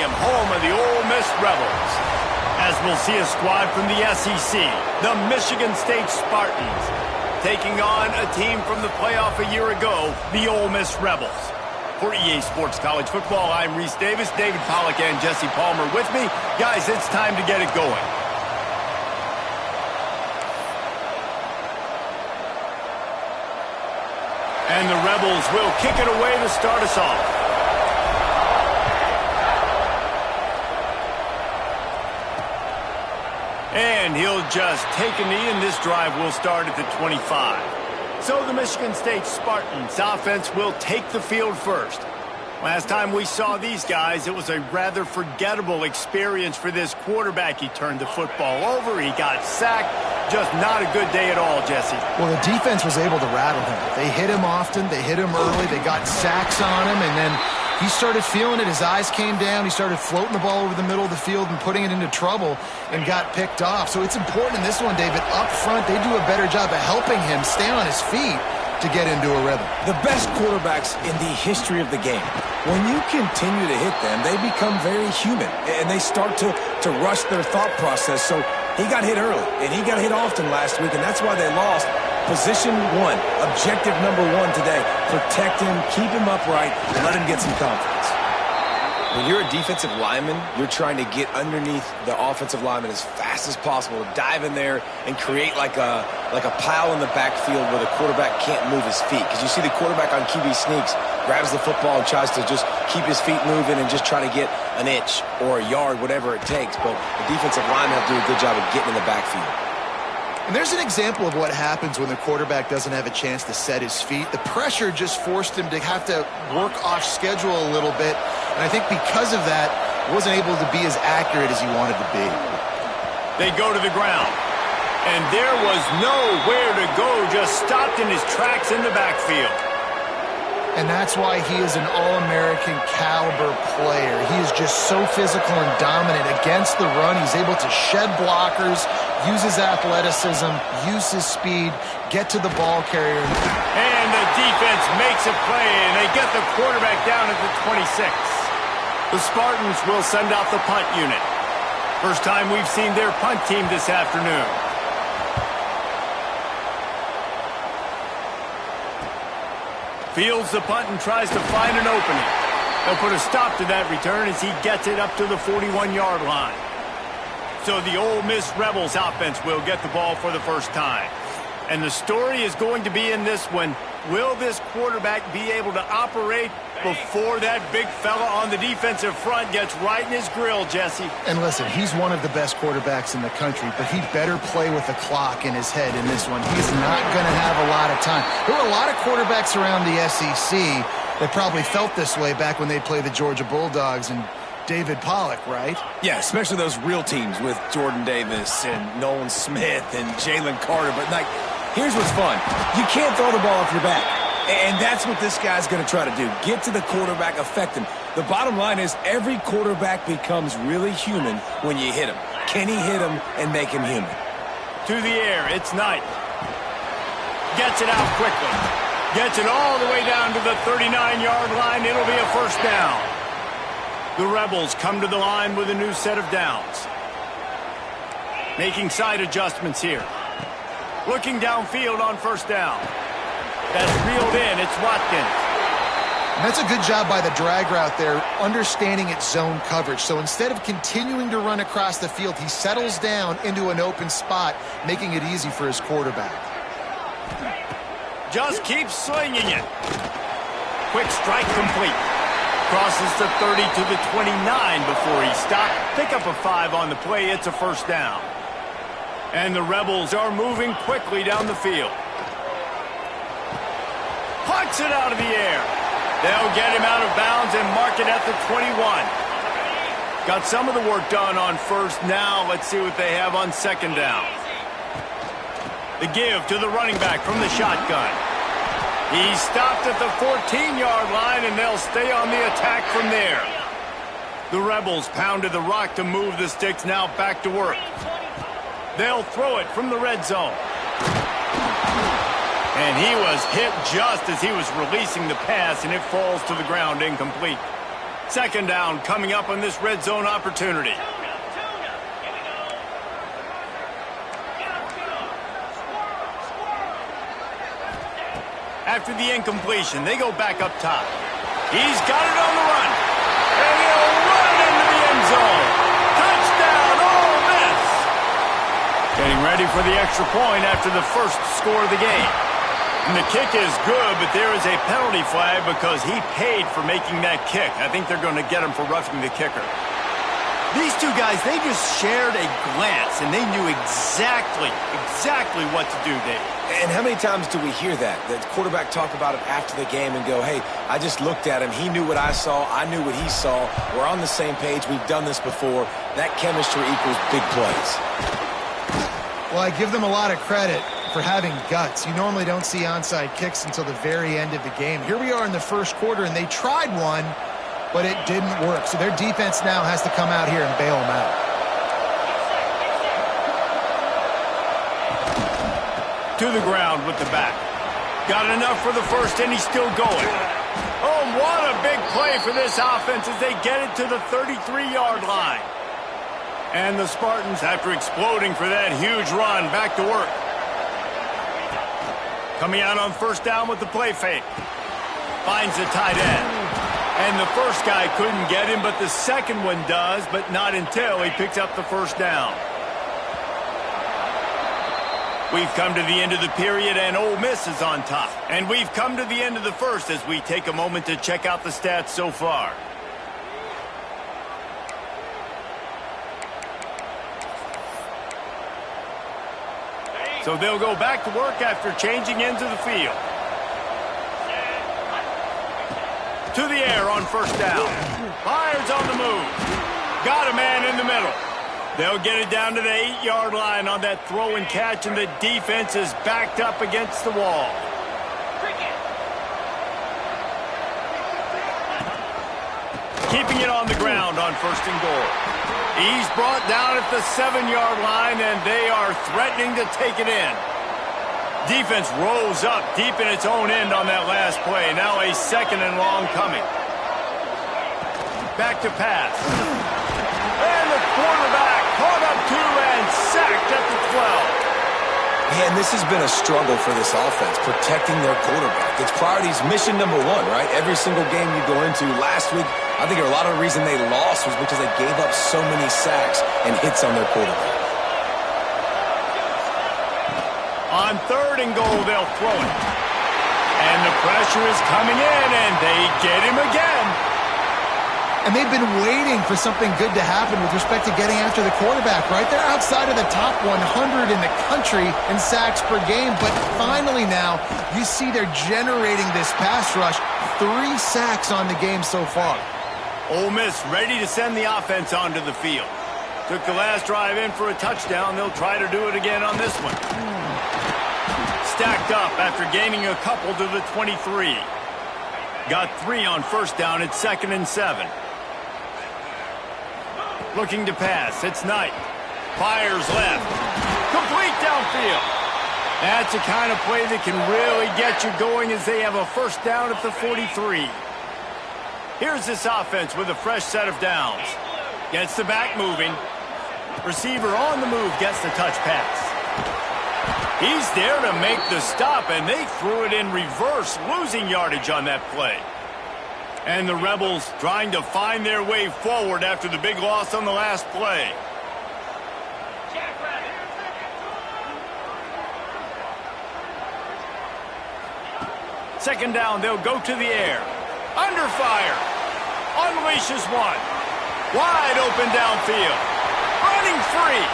Stadium, home of the Ole Miss Rebels. As we'll see a squad from the SEC, the Michigan State Spartans, taking on a team from the playoff a year ago, the Ole Miss Rebels. For EA Sports College Football, I'm Reese Davis, David Pollack and Jesse Palmer with me. Guys, it's time to get it going. And the Rebels will kick it away to start us off. And he'll just take a knee, and this drive will start at the 25. So the Michigan State Spartans offense will take the field first. Last time we saw these guys, it was a rather forgettable experience for this quarterback. He turned the football over, he got sacked. Just not a good day at all, Jesse. Well, the defense was able to rattle him. They hit him often, they hit him early, they got sacks on him, and then he started feeling it. His eyes came down. He started floating the ball over the middle of the field and putting it into trouble and got picked off. So it's important in this one, David, up front, they do a better job of helping him stay on his feet to get into a rhythm. The best quarterbacks in the history of the game, when you continue to hit them, they become very human, and they start to rush their thought process. So he got hit early, and he got hit often last week, and that's why they lost. Position one, objective number one today. Protect him, keep him upright, and let him get some confidence. When you're a defensive lineman, you're trying to get underneath the offensive lineman as fast as possible, dive in there and create like a pile in the backfield where the quarterback can't move his feet. Because you see the quarterback on QB sneaks, grabs the football and tries to just keep his feet moving and just try to get an inch or a yard, whatever it takes. But the defensive linemen have to do a good job of getting in the backfield. And there's an example of what happens when the quarterback doesn't have a chance to set his feet. The pressure just forced him to have to work off schedule a little bit. And I think because of that, wasn't able to be as accurate as he wanted to be. They go to the ground. And there was nowhere to go, just stopped in his tracks in the backfield. And that's why he is an All-American caliber player. He is just so physical and dominant against the run. He's able to shed blockers, use his athleticism, use his speed, get to the ball carrier. And the defense makes a play, and they get the quarterback down at the 26. The Spartans will send out the punt unit. First time we've seen their punt team this afternoon. Fields the punt and tries to find an opening. They'll put a stop to that return as he gets it up to the 41-yard line. So the Ole Miss Rebels offense will get the ball for the first time. And the story is going to be in this one. Will this quarterback be able to operate before that big fella on the defensive front gets right in his grill, Jesse? And listen, he's one of the best quarterbacks in the country, but he better play with the clock in his head in this one. He's not going to have a lot of time. There were a lot of quarterbacks around the SEC that probably felt this way back when they played the Georgia Bulldogs and David Pollack, right? Yeah, especially those real teams with Jordan Davis and Nolan Smith and Jalen Carter. But, like, here's what's fun. You can't throw the ball off your back. And that's what this guy's going to try to do. Get to the quarterback, affect him. The bottom line is every quarterback becomes really human when you hit him. Can he hit him and make him human? To the air, it's Knight. Gets it out quickly. Gets it all the way down to the 39-yard line. It'll be a first down. The Rebels come to the line with a new set of downs. Making side adjustments here. Looking downfield on first down. That's reeled in. It's Watkins. And that's a good job by the drag route there, understanding its zone coverage. So instead of continuing to run across the field, he settles down into an open spot, making it easy for his quarterback. Just keeps swinging it. Quick strike complete. Crosses the 30 to the 29 before he stopped. Pick up a 5 on the play. It's a first down. And the Rebels are moving quickly down the field. Puts it out of the air. They'll get him out of bounds and mark it at the 21. Got some of the work done on first. Now let's see what they have on second down. The give to the running back from the shotgun. He stopped at the 14-yard line, and they'll stay on the attack from there. The Rebels pounded the rock to move the sticks, now back to work. They'll throw it from the red zone. And he was hit just as he was releasing the pass, and it falls to the ground incomplete. Second down coming up on this red zone opportunity. After the incompletion, they go back up top. He's got it on the run. And he'll run into the end zone. Touchdown, Ole Miss. Getting ready for the extra point after the first score of the game. And the kick is good, but there is a penalty flag because he paid for making that kick. I think they're going to get him for roughing the kicker. These two guys, they just shared a glance, and they knew exactly what to do, Dave. And how many times do we hear that? The quarterback talk about it after the game and go, hey, I just looked at him. He knew what I saw. I knew what he saw. We're on the same page. We've done this before. That chemistry equals big plays. Well, I give them a lot of credit for having guts. You normally don't see onside kicks until the very end of the game. Here we are in the first quarter, and they tried one, but it didn't work. So their defense now has to come out here and bail them out. To the ground with the back. Got enough for the first, and he's still going. Oh, what a big play for this offense as they get it to the 33-yard line. And the Spartans, after exploding for that huge run, back to work. Coming out on first down with the play fake. Finds the tight end. And the first guy couldn't get him, but the second one does, but not until he picks up the first down. We've come to the end of the period, and Ole Miss is on top. And we've come to the end of the first as we take a moment to check out the stats so far. So they'll go back to work after changing into the field. To the air on first down. Fires on the move. Got a man in the middle. They'll get it down to the 8-yard line on that throw and catch, and the defense is backed up against the wall. Keeping it on the ground on first and goal. He's brought down at the 7-yard line, and they are threatening to take it in. Defense rolls up deep in its own end on that last play. Now a second and long coming. Back to pass. And the quarterback caught up to and sacked at the 12. Man, this has been a struggle for this offense, protecting their quarterback. It's priorities mission number one, right? Every single game you go into. Last week, I think a lot of the reason they lost was because they gave up so many sacks and hits on their quarterback. On third and goal, they'll throw it. And the pressure is coming in, and they get him again. And they've been waiting for something good to happen with respect to getting after the quarterback, right? They're outside of the top 100 in the country in sacks per game, but finally now you see they're generating this pass rush. 3 sacks on the game so far. Ole Miss ready to send the offense onto the field. Took the last drive in for a touchdown. They'll try to do it again on this one. Stacked up after gaining a couple to the 23. Got 3 on first down at 2nd and 7. Looking to pass. It's Knight. Fires left. Complete downfield. That's the kind of play that can really get you going as they have a first down at the 43. Here's this offense with a fresh set of downs. Gets the back moving. Receiver on the move gets the touch pass. He's there to make the stop, and they threw it in reverse, losing yardage on that play. And the Rebels trying to find their way forward after the big loss on the last play. Second down, they'll go to the air. Under fire. Unleashes one. Wide open downfield. Running free.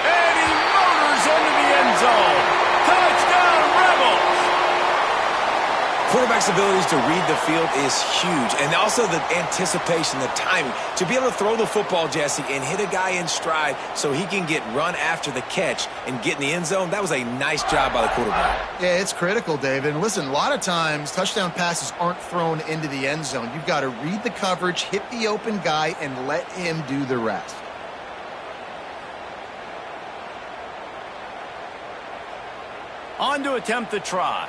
And he motors into the end zone. Touchdown, Rebels. Quarterback's abilities to read the field is huge, and also the anticipation, the timing. To be able to throw the football, Jesse, and hit a guy in stride so he can get run after the catch and get in the end zone, that was a nice job by the quarterback. Yeah, it's critical, David. And listen, a lot of times touchdown passes aren't thrown into the end zone. You've got to read the coverage, hit the open guy, and let him do the rest. On to attempt the try.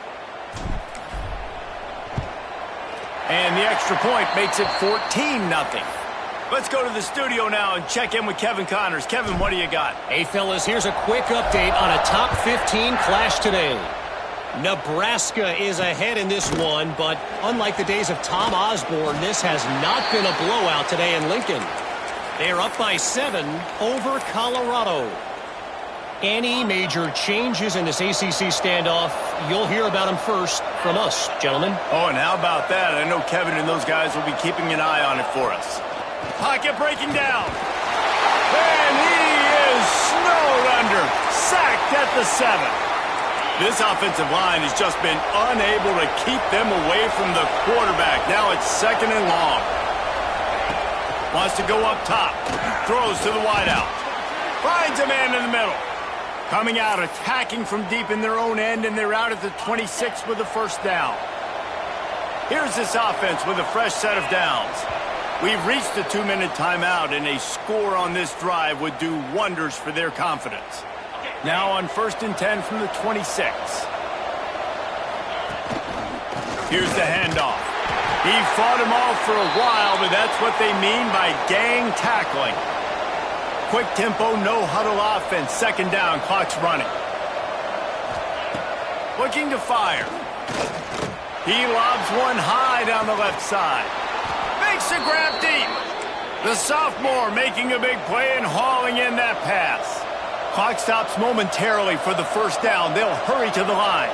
And the extra point makes it 14-0. Let's go to the studio now and check in with Kevin Connors. Kevin, what do you got? Hey, fellas, here's a quick update on a top 15 clash today. Nebraska is ahead in this one, but unlike the days of Tom Osborne, this has not been a blowout today in Lincoln. They're up by 7 over Colorado. Any major changes in this ACC standoff, you'll hear about them first from us, gentlemen. Oh, and how about that? I know Kevin and those guys will be keeping an eye on it for us. Pocket breaking down. And he is snowed under. Sacked at the 7. This offensive line has just been unable to keep them away from the quarterback. Now it's 2nd and long. Wants to go up top. Throws to the wideout. Finds a man in the middle. Coming out, attacking from deep in their own end, and they're out at the 26 with a first down. Here's this offense with a fresh set of downs. We've reached the 2-minute timeout, and a score on this drive would do wonders for their confidence. Now on 1st and 10 from the 26. Here's the handoff. He fought him off for a while, but that's what they mean by gang tackling. Quick tempo, no huddle offense. 2nd down, clock's running. Looking to fire. He lobs one high down the left side. Makes a grab deep. The sophomore making a big play and hauling in that pass. Clock stops momentarily for the first down. They'll hurry to the line.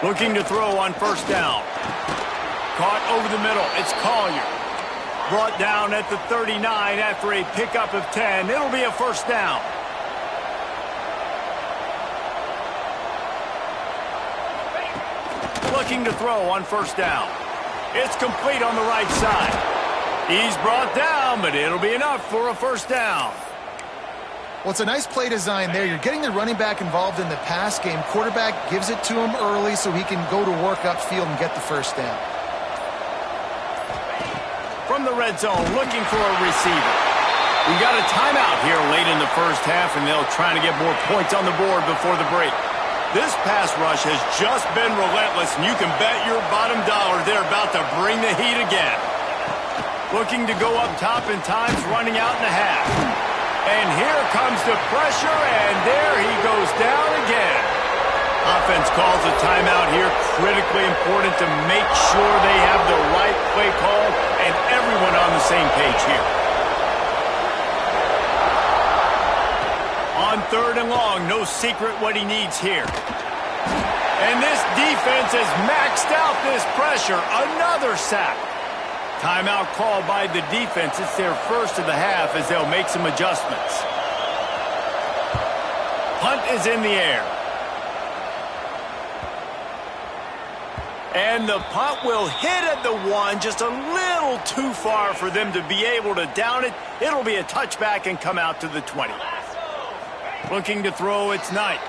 Looking to throw on 1st down. Caught over the middle. It's Collier. Brought down at the 39 after a pickup of 10. It'll be a first down. Looking to throw on 1st down. It's complete on the right side. He's brought down, but it'll be enough for a first down. Well, it's a nice play design there. You're getting the running back involved in the pass game. Quarterback gives it to him early so he can go to work upfield and get the first down. From the red zone, looking for a receiver. We got a timeout here late in the first half, and they'll try to get more points on the board before the break. This pass rush has just been relentless, and you can bet your bottom dollar they're about to bring the heat again. Looking to go up top, and time's running out in the half. And here comes the pressure, and there he goes down again. Offense calls a timeout here. Critically important to make sure they have the right play call and everyone on the same page here. On 3rd and long, no secret what he needs here. And this defense has maxed out this pressure. Another sack. Timeout called by the defense. It's their first of the half as they'll make some adjustments. Punt is in the air. And the punt will hit at the 1, just a little too far for them to be able to down it. It'll be a touchback and come out to the 20. Looking to throw, it's Knight.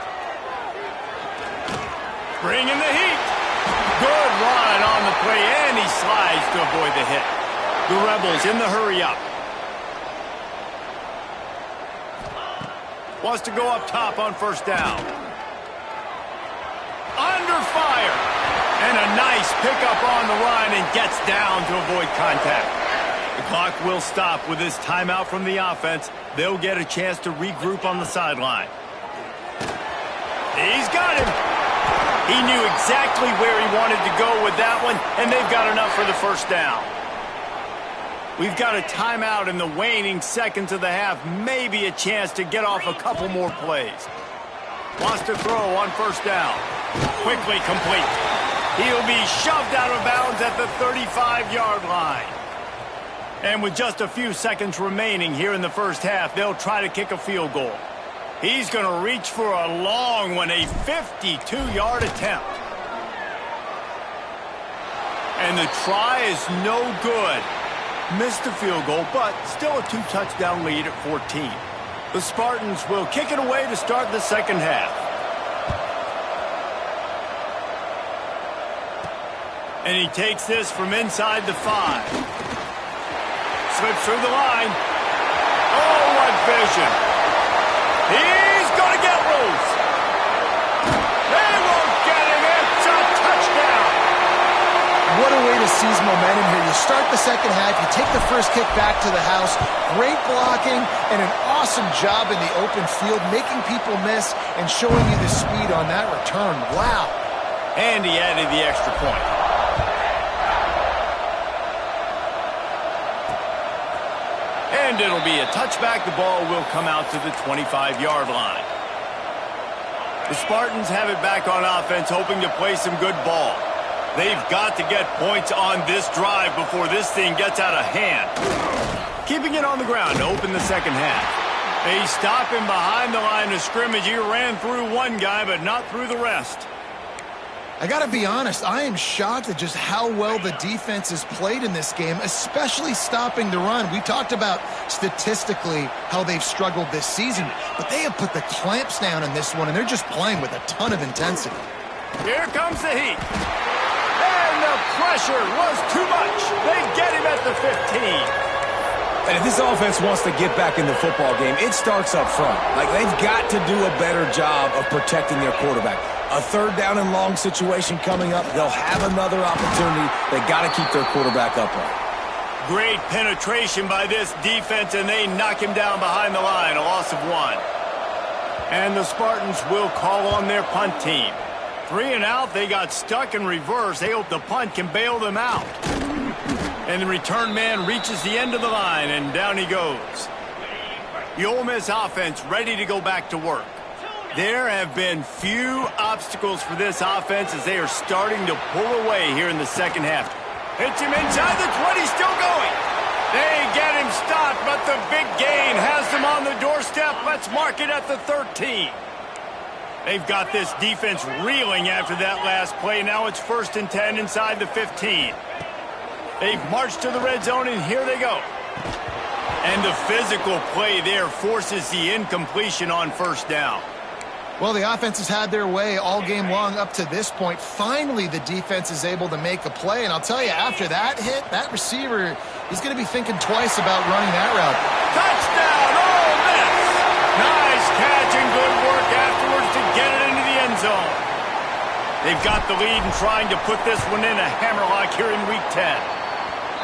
Bringing the heat. Good run on the play, and he slides to avoid the hit. The Rebels in the hurry-up. Wants to go up top on 1st down. Under fire. And a nice pickup on the run and gets down to avoid contact. The clock will stop with this timeout from the offense. They'll get a chance to regroup on the sideline. He's got him. He knew exactly where he wanted to go with that one, and they've got enough for the first down. We've got a timeout in the waning seconds of the half. Maybe a chance to get off a couple more plays. Wants to throw on 1st down. Quickly complete. He'll be shoved out of bounds at the 35-yard line. And with just a few seconds remaining here in the first half, they'll try to kick a field goal. He's going to reach for a long one, a 52-yard attempt. And the try is no good. Missed the field goal, but still a 2-touchdown lead at 14. The Spartans will kick it away to start the second half. And he takes this from inside the 5. Slips through the line. Oh, what vision. He's going to get loose. They won't get him. It's to seize momentum here. You start the second half, you take the first kick back to the house, great blocking, and an awesome job in the open field, making people miss and showing you the speed on that return. Wow. And he added the extra point. And it'll be a touchback. The ball will come out to the 25-yard line. The Spartans have it back on offense, hoping to play some good ball. They've got to get points on this drive before this thing gets out of hand. Keeping it on the ground to open the second half. They stop him behind the line of scrimmage. He ran through one guy, but not through the rest. I got to be honest, I am shocked at just how well the defense has played in this game, especially stopping the run. We talked about statistically how they've struggled this season, but they have put the clamps down in this one, and they're just playing with a ton of intensity. Here comes the heat. And the pressure was too much. They get him at the 15. And if this offense wants to get back in the football game, it starts up front. Like, they've got to do a better job of protecting their quarterback. A third down and long situation coming up. They'll have another opportunity. They got to keep their quarterback upright. Great penetration by this defense, and they knock him down behind the line. A loss of 1. And the Spartans will call on their punt team. 3 and out. They got stuck in reverse. They hope the punt can bail them out. And the return man reaches the end of the line, and down he goes. The Ole Miss offense ready to go back to work. There have been few obstacles for this offense as they are starting to pull away here in the second half. Hits him inside the 20, still going. They get him stopped, but the big gain has them on the doorstep. Let's mark it at the 13. They've got this defense reeling after that last play. Now it's 1st and 10 inside the 15. They've marched to the red zone, and here they go. And the physical play there forces the incompletion on 1st down. Well, the offense has had their way all game long up to this point. Finally, the defense is able to make a play. And I'll tell you, after that hit, that receiver, he's going to be thinking twice about running that route. Touchdown, Ole Miss! Nice catch and good work afterwards to get it into the end zone. They've got the lead and trying to put this one in a hammerlock here in Week 10.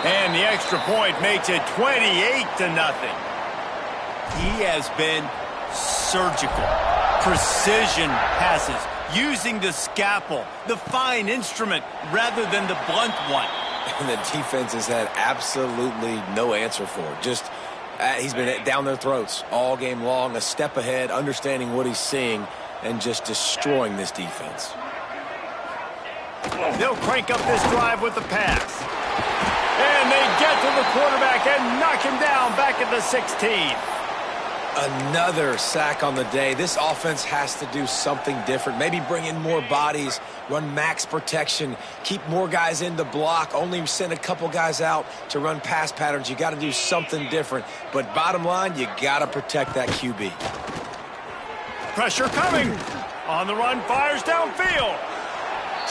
And the extra point makes it 28-0. He has been surgical. Precision passes, using the scalpel, the fine instrument, rather than the blunt one. And the defense has had absolutely no answer for it. Just, he's been down their throats all game long, a step ahead, understanding what he's seeing, and just destroying this defense. They'll crank up this drive with the pass. And they get to the quarterback and knock him down back at the 16. Another sack on the day. This offense has to do something different. Maybe bring in more bodies, run max protection, keep more guys in the block, only send a couple guys out to run pass patterns. You got to do something different. But bottom line, you got to protect that QB. Pressure coming. On the run, fires downfield.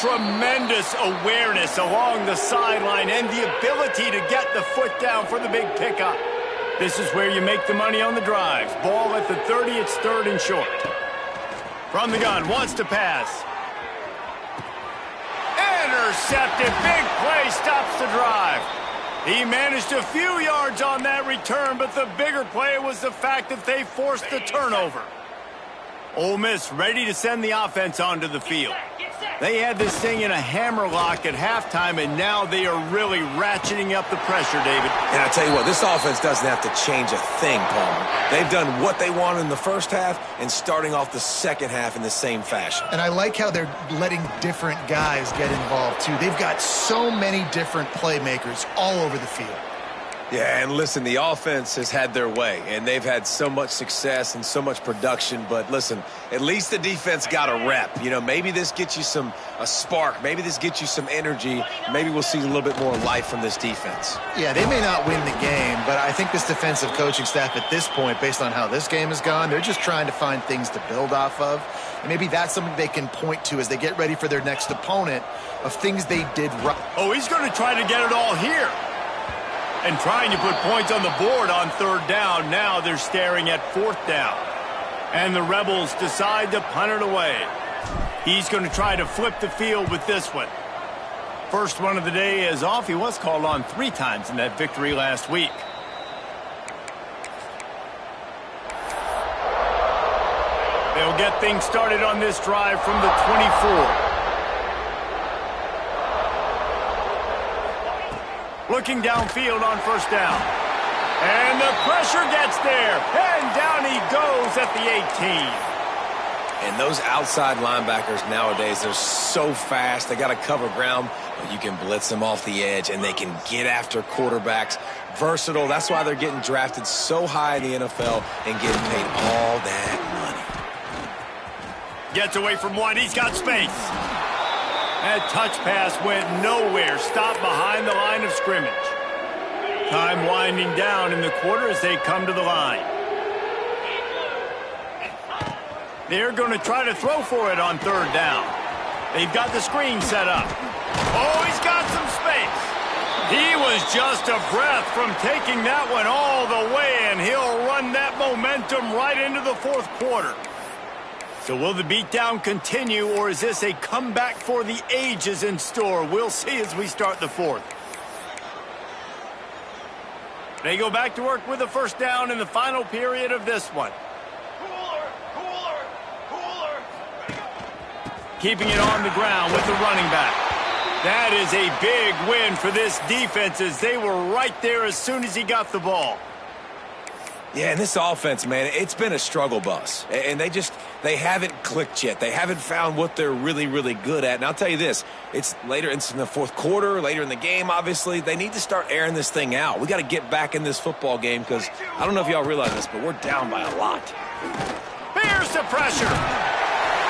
Tremendous awareness along the sideline and the ability to get the foot down for the big pickup. This is where you make the money on the drives. Ball at the 30, it's 3rd and short. From the gun, wants to pass. Intercepted, big play, stops the drive. He managed a few yards on that return, but the bigger play was the fact that they forced the turnover. Ole Miss ready to send the offense onto the field. They had this thing in a hammerlock at halftime, and now they are really ratcheting up the pressure, David. And I tell you what, this offense doesn't have to change a thing, Paul. They've done what they wanted in the first half and starting off the second half in the same fashion. And I like how they're letting different guys get involved, too. They've got so many different playmakers all over the field. Yeah, and listen, the offense has had their way, and they've had so much success and so much production. But listen, at least the defense got a rep. You know, maybe this gets you a spark. Maybe this gets you some energy. Maybe we'll see a little bit more life from this defense. Yeah, they may not win the game, but I think this defensive coaching staff at this point, based on how this game has gone, they're just trying to find things to build off of. And maybe that's something they can point to as they get ready for their next opponent of things they did right. Oh, he's going to try to get it all here. And trying to put points on the board on 3rd down. Now they're staring at 4th down. And the Rebels decide to punt it away. He's going to try to flip the field with this one. first one of the day is off. He was called on 3 times in that victory last week. They'll get things started on this drive from the 24. Looking downfield on first down. And the pressure gets there. And down he goes at the 18. And those outside linebackers nowadays, they're so fast. They got to cover ground, but you can blitz them off the edge, and they can get after quarterbacks. Versatile. That's why they're getting drafted so high in the NFL and getting paid all that money. Gets away from one. He's got space. That touch pass went nowhere. Stopped behind the line of scrimmage. Time winding down in the quarter as they come to the line. They're going to try to throw for it on third down. They've got the screen set up. Oh, he's got some space. He was just a breath from taking that one all the way, and he'll run that momentum right into the fourth quarter. So will the beatdown continue, or is this a comeback for the ages in store? We'll see as we start the fourth. They go back to work with a first down in the final period of this one. Keeping it on the ground with the running back. That is a big win for this defense as they were right there as soon as he got the ball. Yeah, and this offense, man, it's been a struggle bus. And they haven't clicked yet. They haven't found what they're really, really good at. And I'll tell you this, it's later in the fourth quarter, later in the game, obviously. They need to start airing this thing out. We got to get back in this football game because I don't know if y'all realize this, but we're down by a lot. Here's the pressure.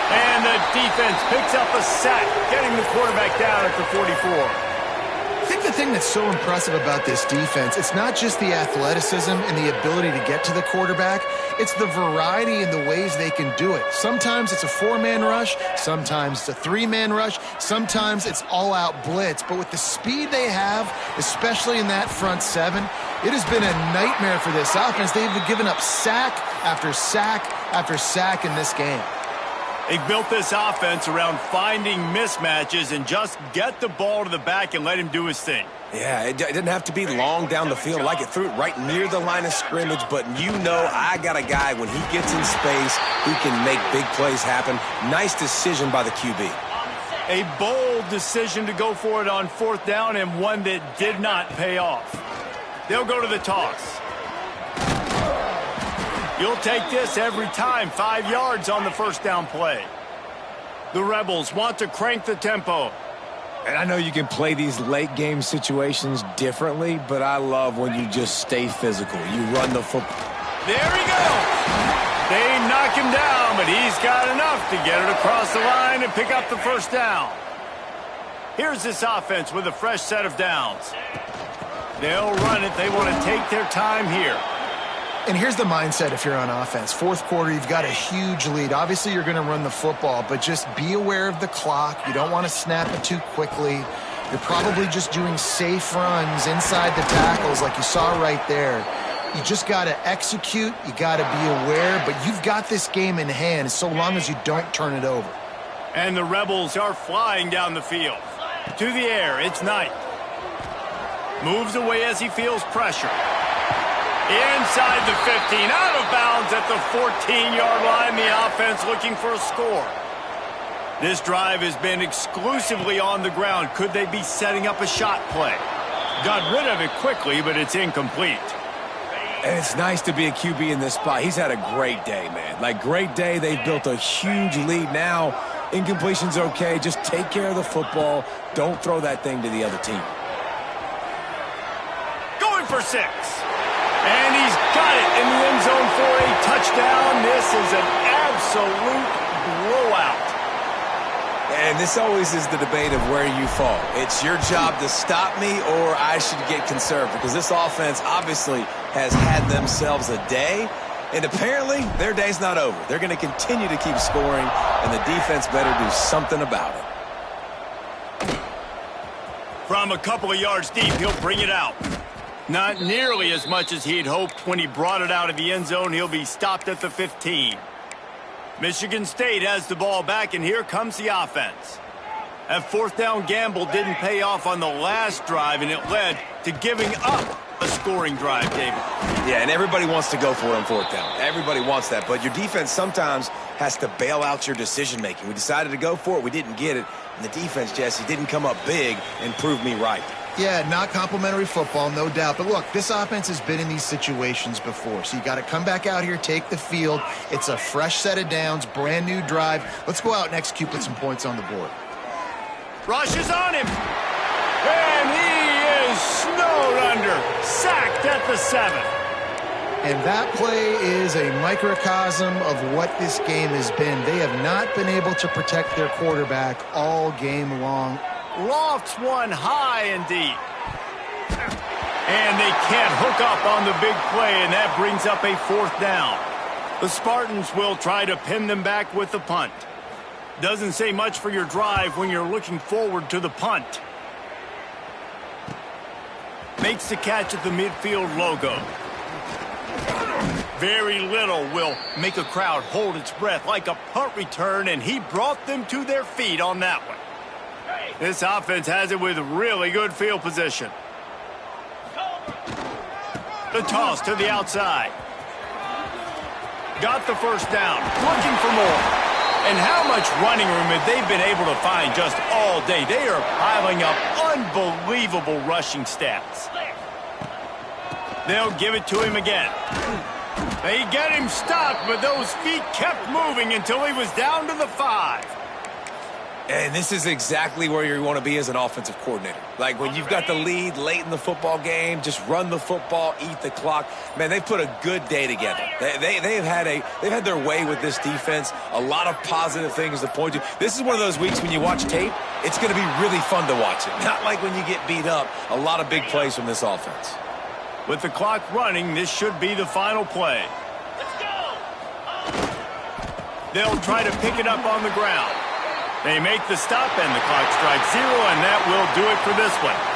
And the defense picks up a sack, getting the quarterback down at the 44. I think the thing that's so impressive about this defense, it's not just the athleticism and the ability to get to the quarterback. It's the variety in the ways they can do it. Sometimes it's a 4-man rush. Sometimes it's a 3-man rush. Sometimes it's all-out blitz. But with the speed they have, especially in that front 7, it has been a nightmare for this offense. They've given up sack after sack after sack in this game. They built this offense around finding mismatches and just get the ball to the back and let him do his thing. Yeah, it didn't have to be long down the field. Like it threw it right near the line of scrimmage, but you know I got a guy, when he gets in space, he can make big plays happen. Nice decision by the QB. A bold decision to go for it on fourth down and one that did not pay off. They'll go to the toss. You'll take this every time. 5 yards on the first down play. The Rebels want to crank the tempo. And I know you can play these late game situations differently, but I love when you just stay physical. You run the football. There he goes. They knock him down, but he's got enough to get it across the line and pick up the first down. Here's this offense with a fresh set of downs. They'll run it. They want to take their time here. And here's the mindset if you're on offense. Fourth quarter, you've got a huge lead. Obviously, you're going to run the football, but just be aware of the clock. You don't want to snap it too quickly. You're probably just doing safe runs inside the tackles like you saw right there. You just got to execute. You got to be aware, but you've got this game in hand so long as you don't turn it over. And the Rebels are flying down the field. To the air, it's Knight. Moves away as he feels pressure. Inside the 15, out of bounds at the 14-yard line. The offense looking for a score. This drive has been exclusively on the ground. Could they be setting up a shot play? Got rid of it quickly, but it's incomplete. And it's nice to be a QB in this spot. He's had a great day, man. Like, great day. They've built a huge lead now. Incompletion's okay. Just take care of the football. Don't throw that thing to the other team. Going for 6. And he's got it in the end zone for a touchdown. This is an absolute blowout. And this always is the debate of where you fall. It's your job to stop me, or I should get conservative, because this offense obviously has had themselves a day, and apparently their day's not over. They're going to continue to keep scoring, and the defense better do something about it. From a couple of yards deep, he'll bring it out. Not nearly as much as he'd hoped when he brought it out of the end zone. He'll be stopped at the 15. Michigan State has the ball back, and here comes the offense. That fourth down gamble didn't pay off on the last drive, and it led to giving up a scoring drive, David. Yeah, and everybody wants to go for it on fourth down. Everybody wants that, but your defense sometimes has to bail out your decision-making. We decided to go for it. We didn't get it. And the defense, Jesse, didn't come up big and prove me right. Yeah, not complimentary football, no doubt. But look, this offense has been in these situations before. So you got to come back out here, take the field. It's a fresh set of downs, brand new drive. Let's go out and execute, put some points on the board. Rush is on him. And he is snowed under. Sacked at the 7. And that play is a microcosm of what this game has been. They have not been able to protect their quarterback all game long. Lofts one high and deep. And they can't hook up on the big play, and that brings up a fourth down. The Spartans will try to pin them back with the punt. Doesn't say much for your drive when you're looking forward to the punt. Makes the catch at the midfield logo. Very little will make a crowd hold its breath like a punt return, and he brought them to their feet on that one. This offense has it with really good field position. The toss to the outside. Got the first down, looking for more. And how much running room have they been able to find just all day? They are piling up unbelievable rushing stats. They'll give it to him again. They get him stopped, but those feet kept moving until he was down to the 5. And this is exactly where you want to be as an offensive coordinator. Like when you've got the lead late in the football game, just run the football, eat the clock. Man, they've put a good day together. They've had their way with this defense. A lot of positive things to point to. This is one of those weeks when you watch tape, it's going to be really fun to watch it. Not like when you get beat up. A lot of big plays from this offense. With the clock running, this should be the final play. They'll try to pick it up on the ground. They make the stop, and the clock strikes 0, and that will do it for this one.